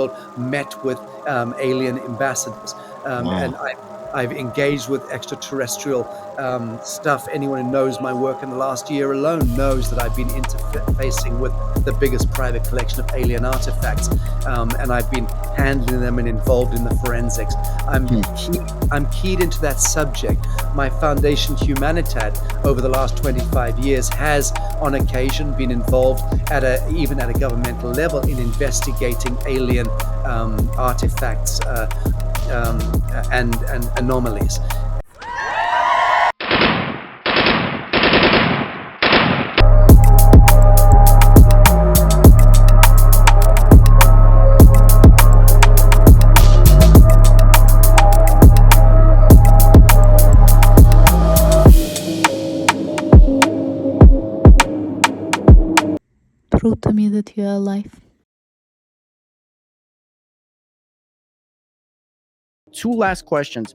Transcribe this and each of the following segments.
world met with alien ambassadors. And I've engaged with extraterrestrial stuff. Anyone who knows my work in the last year alone knows that I've been interfacing with the biggest private collection of alien artifacts, and I've been handling them and involved in the forensics. I'm keyed into that subject. My foundation, Humanities, over the last 25 years has, on occasion, been involved even at a governmental level in investigating alien artifacts and anomalies. Prove to me that you are alive. Two last questions.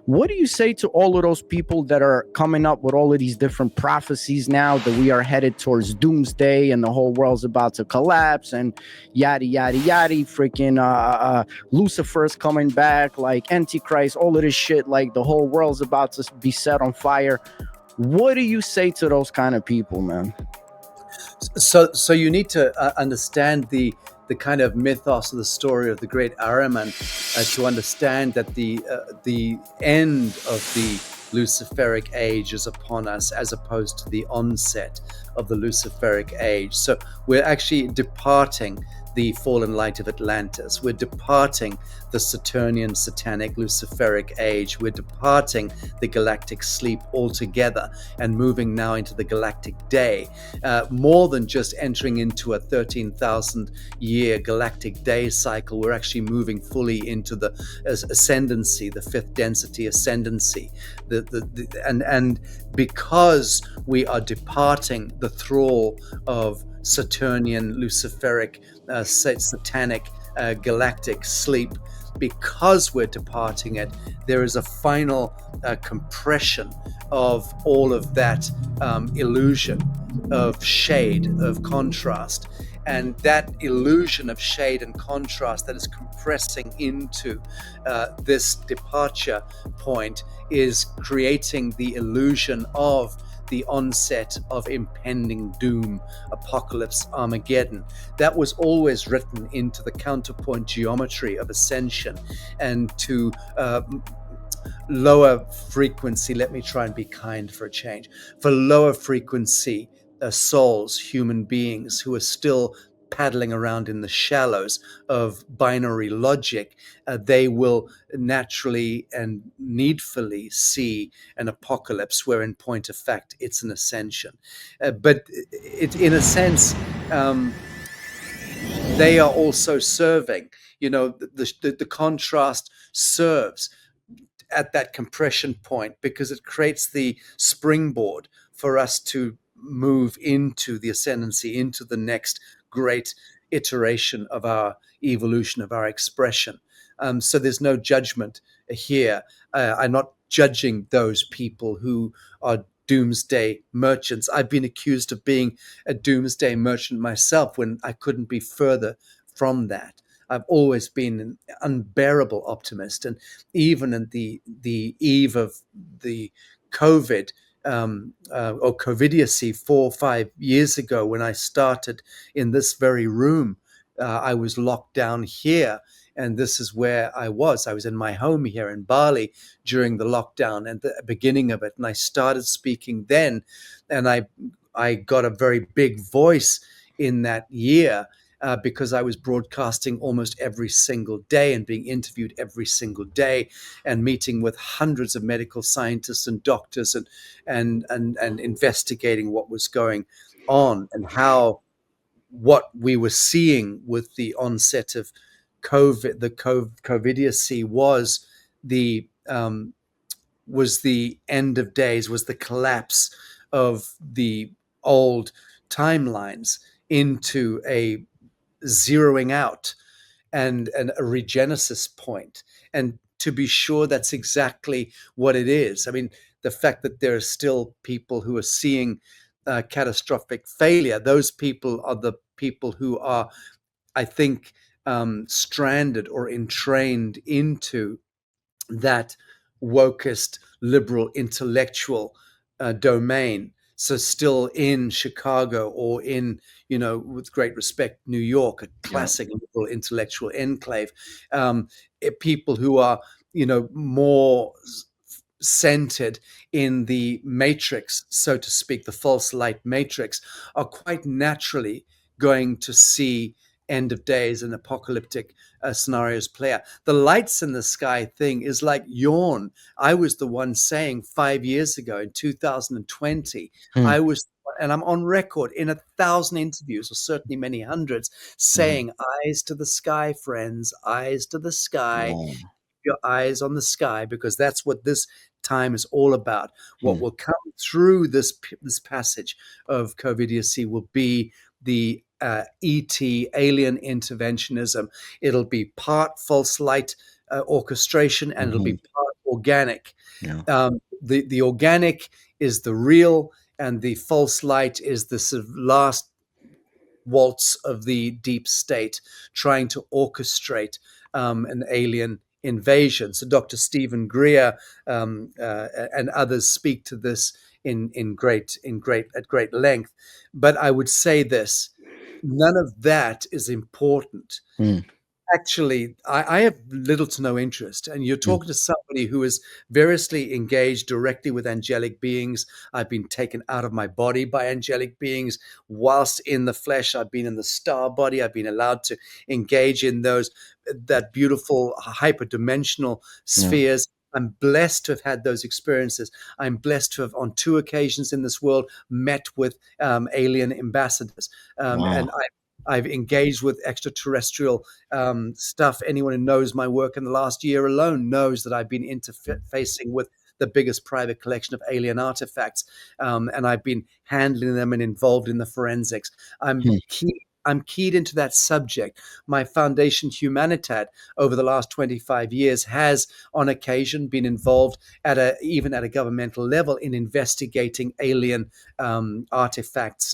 What do you say to all of those people that are coming up with all of these different prophecies now that we are headed towards doomsday and the whole world's about to collapse and yada, yada, yada, freaking Lucifer's coming back, like Antichrist, all of this shit, like the whole world's about to be set on fire. What do you say to those kind of people, man? So you need to understand the kind of mythos of the story of the great Ahriman to understand that the end of the Luciferic age is upon us, as opposed to the onset of the Luciferic age. So we're actually departing the fallen light of Atlantis. We're departing the Saturnian, satanic, Luciferic age. We're departing the galactic sleep altogether and moving now into the galactic day. More than just entering into a 13,000 year galactic day cycle, we're actually moving fully into the ascendancy, the fifth density ascendancy. And because we are departing the thrall of Saturnian, Luciferic, satanic, galactic sleep, because we're departing it, there is a final compression of all of that illusion of shade, of contrast. And that illusion of shade and contrast that is compressing into this departure point is creating the illusion of the onset of impending doom, apocalypse, Armageddon. That was always written into the counterpoint geometry of ascension. And to lower frequency, let me try and be kind for a change, for lower frequency souls, human beings who are still paddling around in the shallows of binary logic, they will naturally and needfully see an apocalypse where, in point of fact, it's an ascension. But in a sense, they are also serving. The contrast serves at that compression point because it creates the springboard for us to move into the ascendancy, into the next great iteration of our evolution, of our expression. So there's no judgment here. I'm not judging those people who are doomsday merchants. I've been accused of being a doomsday merchant myself when I couldn't be further from that. I've always been an unbearable optimist, and even at the eve of the COVID or COVIDiacy 4 or 5 years ago, when I started in this very room, I was locked down here. And this is where I was. I was in my home here in Bali during the lockdown and the beginning of it. And I started speaking then. And I got a very big voice in that year because I was broadcasting almost every single day and being interviewed every single day and meeting with hundreds of medical scientists and doctors and investigating what was going on and how what we were seeing with the onset of COVID, the COVIDiacy was the end of days, was the collapse of the old timelines into a zeroing out and a regenesis point. And to be sure, that's exactly what it is. I mean, the fact that there are still people who are seeing catastrophic failure, those people are the people who are, I think, stranded or entrained into that wokest liberal intellectual domain. So still in Chicago or in, with great respect, New York, a Yeah. classic liberal intellectual enclave, um, people who are, more centered in the matrix, so to speak, the false light matrix, are quite naturally going to see end of days and apocalyptic scenarios play out. The lights in the sky thing is like yawn. I was the one saying 5 years ago in 2020, Hmm. I was, and I'm on record in 1,000 interviews, or certainly many hundreds, Mhm. saying, eyes to the sky, friends, eyes to the sky, Wow. your eyes on the sky, because that's what this time is all about. Hmm. What will come through this passage of COVID will be the ET alien interventionism. It'll be part false light orchestration, and it'll be Mhm. part organic. Yeah. The organic is the real, and the false light is the sort of last waltz of the deep state trying to orchestrate an alien invasion. So Dr. Stephen Greer and others speak to this at great length. But I would say this: none of that is important. Mm. Actually, I have little to no interest. And you're Mm. talking to somebody who is variously engaged directly with angelic beings. I've been taken out of my body by angelic beings whilst in the flesh. I've been in the star body. I've been allowed to engage in that beautiful hyperdimensional Yeah. spheres. I'm blessed to have had those experiences. I'm blessed to have, on 2 occasions in this world, met with alien ambassadors. And Wow. I've engaged with extraterrestrial stuff. Anyone who knows my work in the last year alone knows that I've been interfacing with the biggest private collection of alien artifacts, and I've been handling them and involved in the forensics. I'm Hmm. key. I'm keyed into that subject. My foundation, Humanitat, over the last 25 years, has on occasion been involved even at a governmental level in investigating alien artifacts,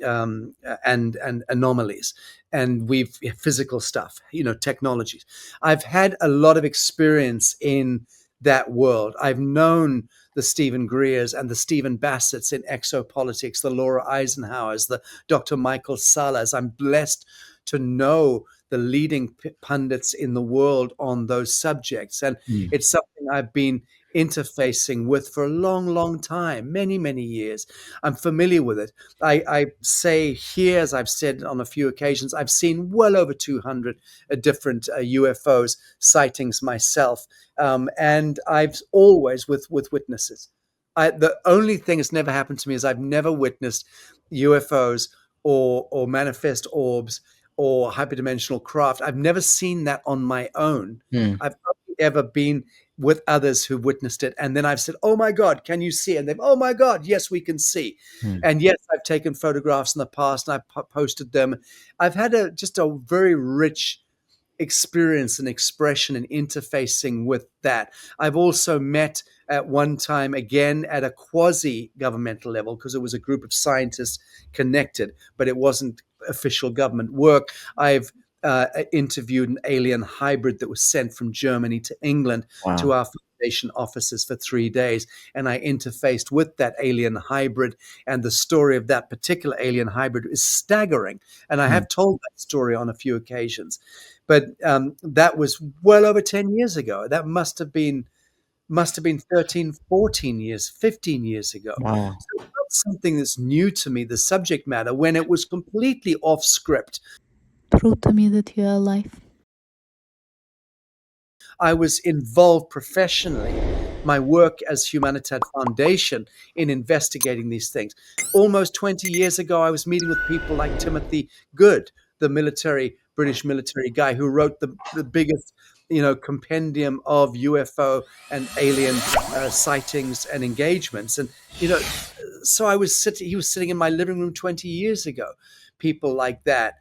and anomalies, and we've physical stuff, technologies. I've had a lot of experience in that world. I've known the Stephen Greers and the Stephen Bassetts in exopolitics, the Laura Eisenhowers, the Dr. Michael Salas. I'm blessed to know the leading pundits in the world on those subjects, and Hmm. it's something I've been interfacing with for a long, long time, many, many years. I'm familiar with it. I say here, as I've said on a few occasions, I've seen well over 200 different UFOs sightings myself, and I've always with witnesses. The only thing that's never happened to me is I've never witnessed UFOs or manifest orbs or hyperdimensional craft. I've never seen that on my own. Hmm. I've only ever been with others who witnessed it, and then I've said, "Oh my God, can you see?" And they've, "Oh my God, yes, we can see." Hmm. And yes, I've taken photographs in the past, and I've posted them. I've had just a very rich experience and expression and interfacing with that. I've also met at one time, again at a quasi governmental level, because it was a group of scientists connected, but it wasn't official government work. I've interviewed an alien hybrid that was sent from Germany to England to Wow. our foundation offices for 3 days. And I interfaced with that alien hybrid. And the story of that particular alien hybrid is staggering. And I Hmm. have told that story on a few occasions. But that was well over 10 years ago. That must have been 13, 14 years, 15 years ago. Wow. So it's not something that's new to me, the subject matter, when it was completely off script. Prove to me that you are alive. I was involved professionally, my work as Humanitat Foundation, in investigating these things. Almost 20 years ago, I was meeting with people like Timothy Good, the British military guy who wrote the biggest, compendium of UFO and alien sightings and engagements. And, so he was sitting in my living room 20 years ago, people like that.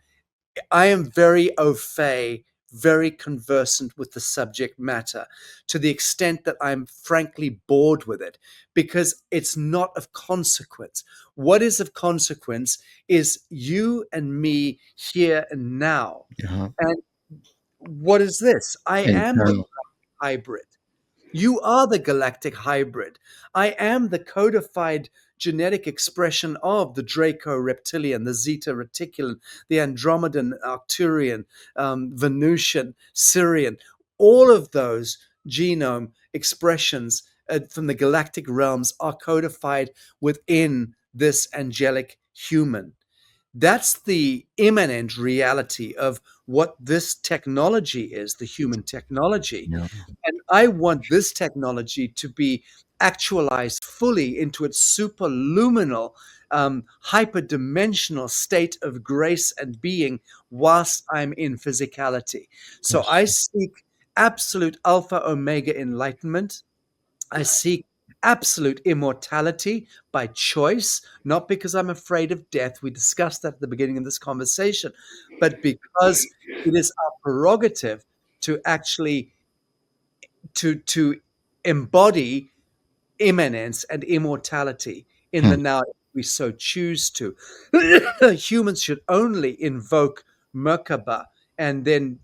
I am very au fait, very conversant with the subject matter, to the extent that I'm frankly bored with it, because it's not of consequence. What is of consequence is you and me here and now. Uh-huh. And what is this? I am the Internal. hybrid. You are the galactic hybrid. I am the codified genetic expression of the Draco reptilian, the Zeta reticulan, the Andromedan, Arcturian, Venusian, Syrian. All of those genome expressions from the galactic realms are codified within this angelic human. That's the immanent reality of what this technology is, the human technology. Yeah. And I want this technology to be actualized fully into its superluminal, hyperdimensional state of grace and being whilst I'm in physicality. So Yes. I seek absolute alpha omega enlightenment. I seek absolute immortality by choice, not because I'm afraid of death. We discussed that at the beginning of this conversation, but because it is our prerogative to actually to embody immanence and immortality in Hmm. the now if we so choose to. Humans should only invoke Merkaba and then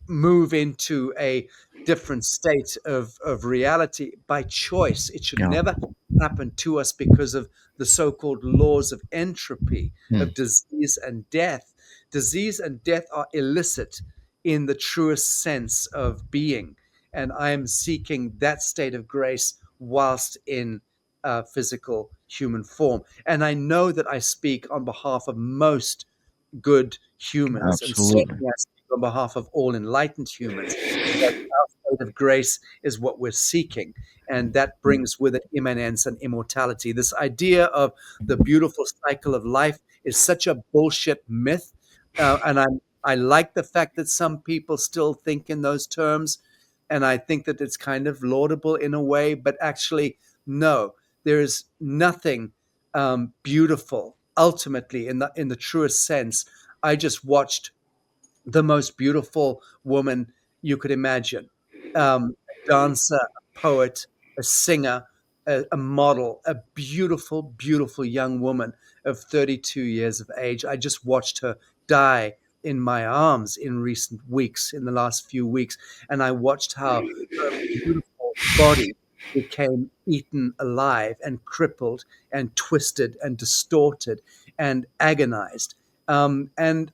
move into a different state of reality by choice. It should Yeah. never happen to us because of the so-called laws of entropy, Hmm. of disease and death. Disease and death are illicit in the truest sense of being. And I am seeking that state of grace whilst in physical human form. And I know that I speak on behalf of most good humans, and Absolutely. certainly I speak on behalf of all enlightened humans, that our state of grace is what we're seeking, and that brings with it immanence and immortality. This idea of the beautiful cycle of life is such a bullshit myth, and I like the fact that some people still think in those terms, and I think that it's kind of laudable in a way, but actually, no, there is nothing beautiful ultimately in the truest sense. I just watched the most beautiful woman you could imagine, a dancer, a poet, a singer, a model, a beautiful, beautiful young woman of 32 years of age. I just watched her die in my arms in recent weeks, in the last few weeks, and I watched how her beautiful body became eaten alive and crippled and twisted and distorted and agonized. And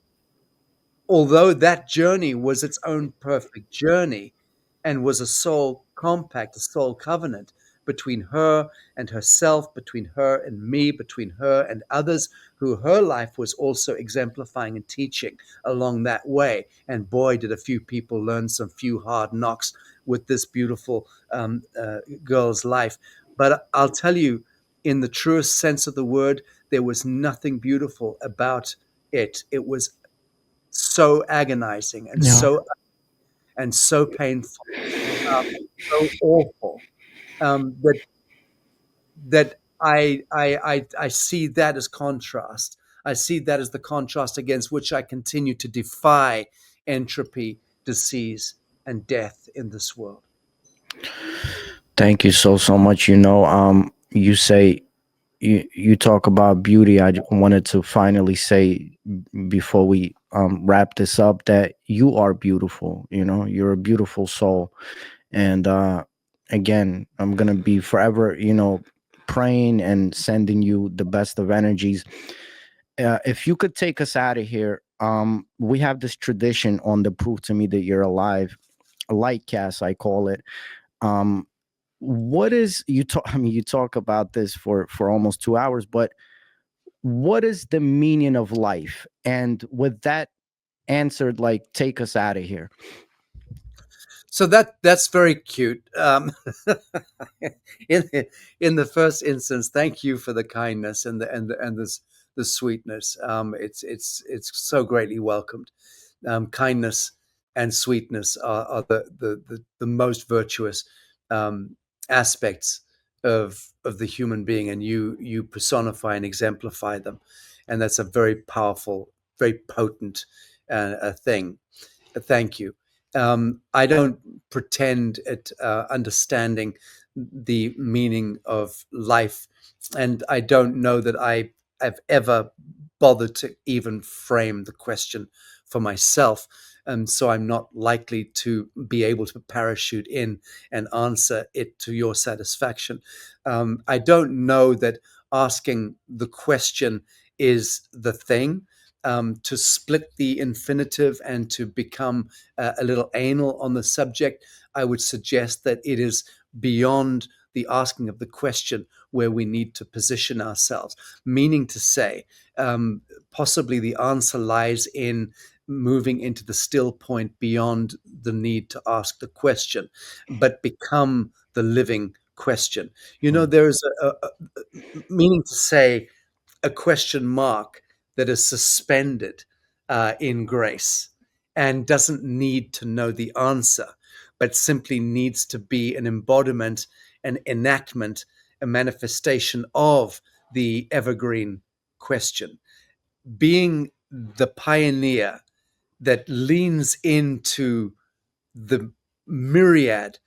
although that journey was its own perfect journey and was a soul compact, a soul covenant between her and herself, between her and me, between her and others who her life was also exemplifying and teaching along that way. And boy, did a few people learn some few hard knocks with this beautiful girl's life. But I'll tell you, in the truest sense of the word, there was nothing beautiful about it. It was so agonizing Yeah. and so painful, so awful, that I see that as contrast. I see that as the contrast against which I continue to defy entropy, disease, and death in this world. Thank you so much. You say you talk about beauty. Wanted to finally say before we wrap this up that you are beautiful. You're a beautiful soul, and again, I'm gonna be forever, praying and sending you the best of energies. If you could take us out of here, we have this tradition on the Proof to Me That You're Alive, a light cast, I call it. Um, what is you talk? I mean, you talk about this for almost 2 hours, but what is the meaning of life? And with that answered, like, take us out of here. So that's very cute. In in the first instance, thank you for the kindness and this the sweetness. It's so greatly welcomed. Kindness and sweetness are the most virtuous um, aspects of the human being, and you personify and exemplify them, and that's a very powerful, very potent thing. Thank you. I don't pretend at understanding the meaning of life, and I don't know that I have ever bothered to even frame the question for myself. So I'm not likely to be able to parachute in and answer it to your satisfaction. I don't know that asking the question is the thing. To split the infinitive and to become a little anal on the subject, I would suggest that it is beyond the asking of the question where we need to position ourselves. Meaning to say, possibly the answer lies in moving into the still point beyond the need to ask the question, but become the living question. You know, Hmm. there is meaning to say, a question mark that is suspended in grace and doesn't need to know the answer, but simply needs to be an embodiment, an enactment, a manifestation of the evergreen question. Being the pioneer that leans into the myriad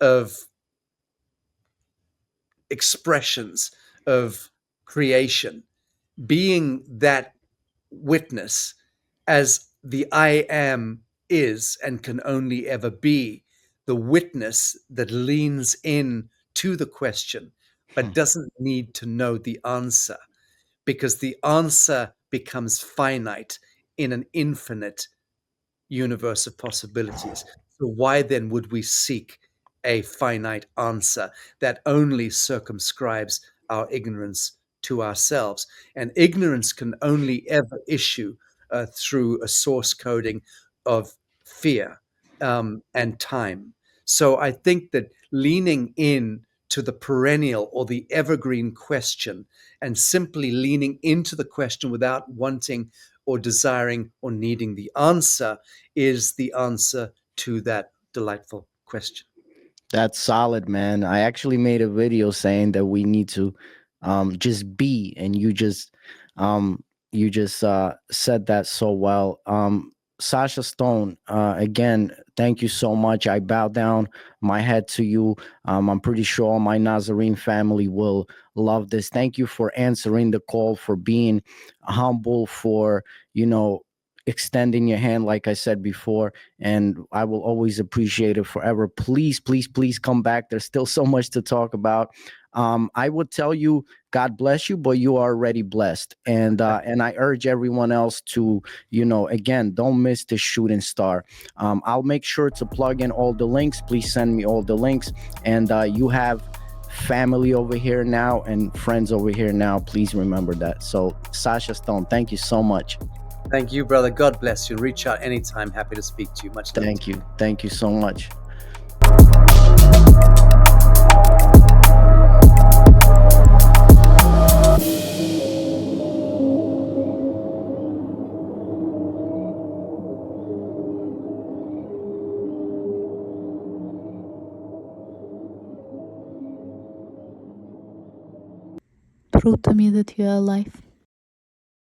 of expressions of creation, being that witness as the I am is and can only ever be the witness that leans in to the question but Hmm. doesn't need to know the answer, because the answer becomes finite in an infinite universe of possibilities. So why then would we seek a finite answer that only circumscribes our ignorance to ourselves? And ignorance can only ever issue through a source coding of fear and time. So I think that leaning in to the perennial or the evergreen question and simply leaning into the question without wanting or desiring or needing the answer is the answer to that delightful question. That's solid, man. I actually made a video saying that we need to just be, and um, you just said that so well. Sacha Stone, again, thank you so much. I bow down my head to you. I'm pretty sure my Nazarene family will love this. Thank you for answering the call, for being humble, for you know extending your hand, like I said before, and I will always appreciate it forever. Please, please, please come back. There's still so much to talk about. I would tell you, God bless you, but you are already blessed, and I urge everyone else to, again, don't miss the shooting star. I'll make sure to plug in all the links. Please send me all the links, and you have family over here now and friends over here now. Please remember that. So, Sacha Stone, thank you so much. Thank you, brother. God bless you. Reach out anytime. Happy to speak to you. Much love to you. Thank you so much. Prove to me that you are alive.